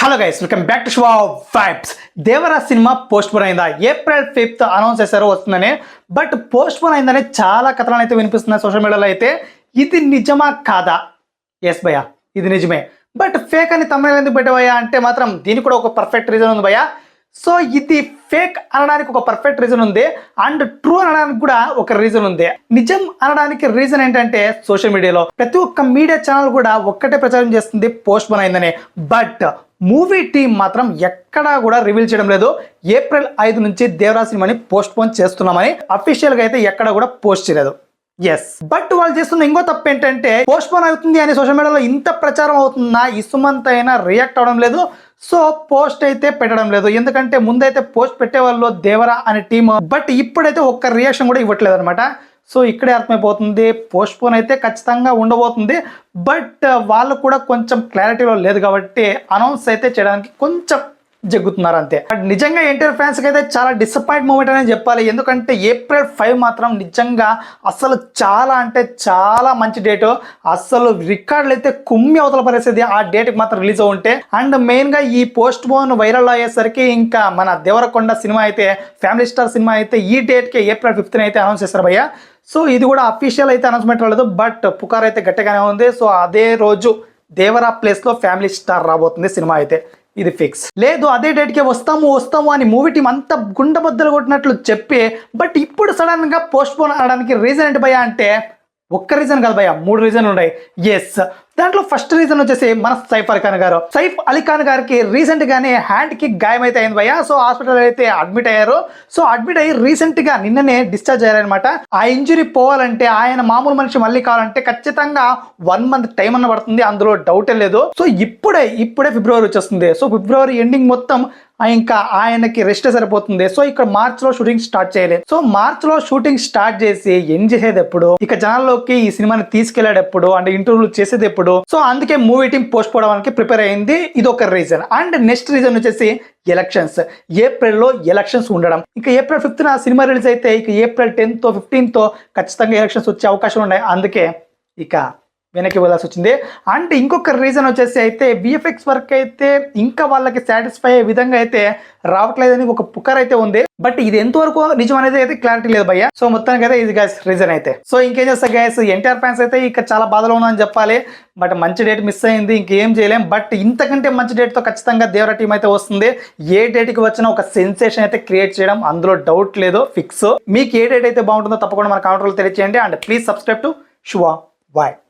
Hello guys, welcome back to Shiva vibes. Devara cinema post phone అయిందా? April 5th announce చేశారు వస్తుందని. But post phone అయిందని చాలా కథనాలు అయితే వినిపిస్తున్నాయి సోషల్ మీడియాలో. అయితే ఇది నిజమా కాదా? ఎస్ భయ్యా, ఇది నిజమే. బట్ ఫేక్ అని తమిళ ఎందుకు పెట్టవయ్యా అంటే మాత్రం దీనికి కూడా ఒక పర్ఫెక్ట్ రీజన్ ఉంది భయ్యా. సో ఇది ఫేక్ అనడానికి ఒక పర్ఫెక్ట్ రీజన్ ఉంది, అండ్ ట్రూ అనడానికి కూడా ఒక రీజన్ ఉంది. నిజం అనడానికి రీజన్ ఏంటంటే సోషల్ మీడియాలో ప్రతి ఒక్క మీడియా ఛానల్ కూడా ఒక్కటే ప్రచారం చేస్తుంది పోస్ట్ పోన్ అయిందని. బట్ మూవీ టీం మాత్రం ఎక్కడా కూడా రివీల్ చేయడం లేదు. ఏప్రిల్ 5 నుంచి దేవరా సినిమాని పోస్ట్ పోన్ చేస్తున్నామని అఫీషియల్ గా అయితే ఎక్కడ కూడా పోస్ట్ చేయలేదు. ఎస్, బట్ వాళ్ళు చేస్తున్న ఇంకో తప్పు ఏంటంటే పోస్ట్ పోన్ అవుతుంది అని సోషల్ మీడియాలో ఇంత ప్రచారం అవుతుందా, ఈ సుమంత్ అయినా రియాక్ట్ అవడం లేదు. సో పోస్ట్ అయితే పెట్టడం లేదు, ఎందుకంటే ముందైతే పోస్ట్ పెట్టేవాళ్ళు దేవరా అనే టీమ్. బట్ ఇప్పుడైతే ఒక్క రియాక్షన్ కూడా ఇవ్వట్లేదు అనమాట. సో ఇక్కడే అర్థమైపోతుంది పోస్ట్ పోన్ అయితే ఖచ్చితంగా ఉండబోతుంది. బట్ వాళ్ళు కూడా కొంచెం క్లారిటీలో లేదు కాబట్టి అనౌన్స్ అయితే చేయడానికి కొంచెం జగ్గుతున్నారు అంతే. బట్ నిజంగా ఎన్టీఆర్ ఫ్యాన్స్ కి అయితే చాలా డిసప్పాయింట్ మూమెంట్ అనేది చెప్పాలి. ఎందుకంటే ఏప్రిల్ 5 మాత్రం నిజంగా అసలు చాలా అంటే చాలా మంచి డేట్. అసలు రికార్డులు అయితే కుమ్మి అవతల పరిస్థితి ఆ డేట్ కి మాత్రం రిలీజ్ ఉంటే. అండ్ మెయిన్ గా ఈ పోస్ట్ పోన్ వైరల్ అయ్యేసరికి ఇంకా మన దేవరకొండ సినిమా అయితే, ఫ్యామిలీ స్టార్ సినిమా అయితే ఈ డేట్ కి ఏప్రిల్ 5th అయితే అనౌన్స్ చేస్తారు భయ్య. సో ఇది కూడా అఫీషియల్ అయితే అనౌన్స్మెంట్ రాలేదు, బట్ పుకార్ అయితే గట్టిగానే ఉంది. సో అదే రోజు దేవరా ప్లేస్ లో ఫ్యామిలీ స్టార్ రాబోతుంది సినిమా అయితే, ఇది ఫిక్స్. లేదు అదే డేట్కి వస్తాము అని మూవీ టీం అంతా గుండెబద్దలు కొట్టినట్లు చెప్పి, బట్ ఇప్పుడు సడన్ గా పోస్ట్ పోన్ అవడానికి రీజన్ ఏంటి భయ్యా అంటే ఒక్క రీజన్ కాదు భయ్యా, 3 రీజన్లు ఉన్నాయి. ఎస్, దాంట్లో ఫస్ట్ రీజన్ వచ్చేసి మన సైఫ్ అలీ ఖాన్ గారికి రీసెంట్ గానే హ్యాండ్ కి గాయం అయితే అయింది భయ్యా. సో హాస్పిటల్ అయితే అడ్మిట్ అయ్యారు. సో అడ్మిట్ అయ్యి రీసెంట్ గా నిన్ననే డిశ్చార్జ్ అయ్యారనమాట. ఆ ఇంజురీ పోవాలంటే, ఆయన మామూలు మనిషి మళ్ళీ కావాలంటే ఖచ్చితంగా 1 month టైం అన్న పడుతుంది, అందులో డౌటే లేదు. సో ఇప్పుడే ఫిబ్రవరి వచ్చేస్తుంది. సో ఫిబ్రవరి ఎండింగ్ మొత్తం ఇంకా ఆయనకి రెస్ట్ సరిపోతుంది. సో ఇక్కడ మార్చ్ లో షూటింగ్ స్టార్ట్ చేయలేదు. సో మార్చ్ లో షూటింగ్ స్టార్ట్ చేసి ఎండ్ చేసేది ఎప్పుడు, ఇక జనాల్లోకి ఈ సినిమాని తీసుకెళ్లేటప్పుడు అంటే ఇంటర్వ్యూలు చేసేది ఎప్పుడు. సో అందుకే మూవీ టీం పోస్ట్ పోవడానికి ప్రిపేర్ అయింది. ఇది ఒక రీజన్. అండ్ నెక్స్ట్ రీజన్ వచ్చేసి ఎలక్షన్స్. ఏప్రిల్ లో ఎలక్షన్స్ ఉండడం. ఇంకా ఏప్రిల్ 5th సినిమా రిలీజ్ అయితే ఇక ఏప్రిల్ 10th 15th ఖచ్చితంగా ఎలక్షన్స్ వచ్చే అవకాశం ఉన్నాయి. అందుకే ఇక వెనక్కి వెళ్ళాల్సి వచ్చింది. అండ్ ఇంకొక రీజన్ వచ్చేసి అయితే విఎఫ్ఎక్స్ వర్క్ అయితే ఇంకా వాళ్ళకి సాటిస్ఫై అయ్యే విధంగా అయితే రావట్లేదని ఒక పుకార్ అయితే ఉంది. బట్ ఇది ఎంతవరకు నిజం అనేది అయితే క్లారిటీ లేదు భయ్య. సో మొత్తానికి అయితే ఇది గైస్ రీజన్ అయితే. సో ఇంకేం చేస్తా గైస్, ఎన్టీఆర్ ఫ్యాన్స్ అయితే ఇక చాలా బాధలో ఉన్నామని చెప్పాలి. బట్ మంచి డేట్ మిస్ అయింది, ఇంకేం చేయలేం. బట్ ఇంతకంటే మంచి డేట్తో ఖచ్చితంగా దేవరా టీం అయితే వస్తుంది. ఏ డేట్కి వచ్చినా ఒక సెన్సేషన్ అయితే క్రియేట్ చేయడం, అందులో డౌట్ లేదు, ఫిక్స్. మీకు ఏ డేట్ అయితే బాగుంటుందో తప్పకుండా మన కామెంట్లో తెలియజేయండి. And please subscribe to Shiva vibes.